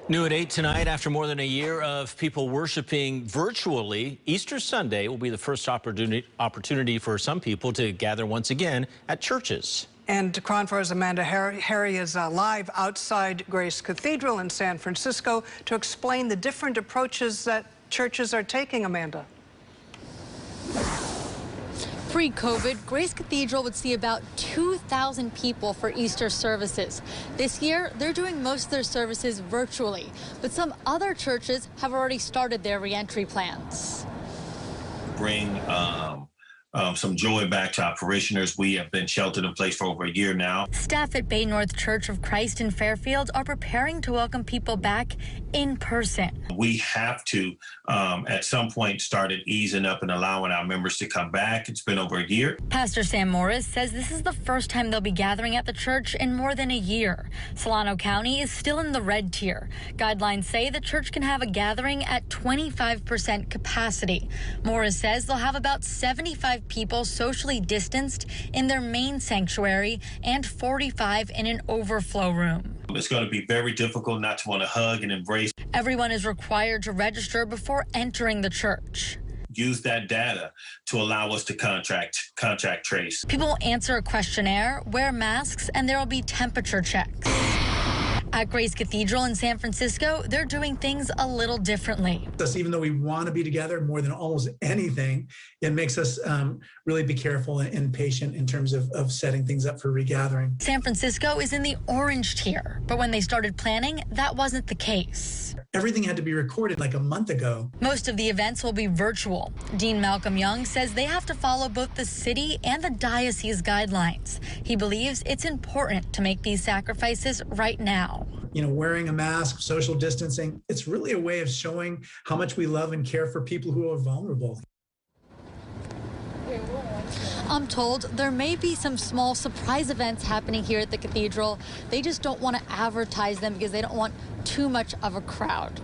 New at 8 tonight, after more than a year of people worshiping virtually, Easter Sunday will be the first opportunity for some people to gather once again at churches. And KRON 4's Amanda Harry is live outside Grace Cathedral in San Francisco to explain the different approaches that churches are taking, Amanda. Pre-COVID, Grace Cathedral would see about 2,000 people for Easter services. This year, they're doing most of their services virtually, but some other churches have already started their re-entry plans. Bring some joy back to our parishioners. We have been sheltered in place for over a year now. Staff at Bay North Church of Christ in Fairfield are preparing to welcome people back in person. We have to, at some point, started easing up and allowing our members to come back. It's been over a year. Pastor Sam Morris says this is the first time they'll be gathering at the church in more than a year. Solano County is still in the red tier. Guidelines say the church can have a gathering at 25% capacity. Morris says they'll have about 75 people socially distanced in their main sanctuary and 45 in an overflow room. It's going to be very difficult not to want to hug and embrace. Everyone is required to register before entering the church. Use that data to allow us to contact trace. People will answer a questionnaire, wear masks, and there will be temperature checks. At Grace Cathedral in San Francisco, they're doing things a little differently. Even though we want to be together more than almost anything, it makes us really be careful and patient in terms of setting things up for regathering. San Francisco is in the orange tier, but when they started planning, that wasn't the case. Everything had to be recorded like a month ago. Most of the events will be virtual. Dean Malcolm Young says they have to follow both the city and the diocese guidelines. He believes it's important to make these sacrifices right now. You know, wearing a mask, social distancing, it's really a way of showing how much we love and care for people who are vulnerable. I'm told there may be some small surprise events happening here at the cathedral. They just don't want to advertise them because they don't want too much of a crowd.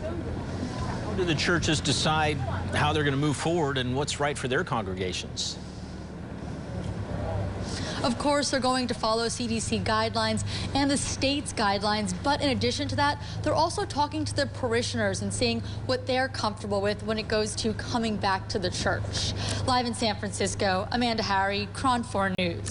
How do the churches decide how they're going to move forward and what's right for their congregations? Of course, they're going to follow CDC guidelines and the state's guidelines, but in addition to that, they're also talking to their parishioners and seeing what they're comfortable with when it goes to coming back to the church. Live in San Francisco, Amanda Harry, KRON 4 News.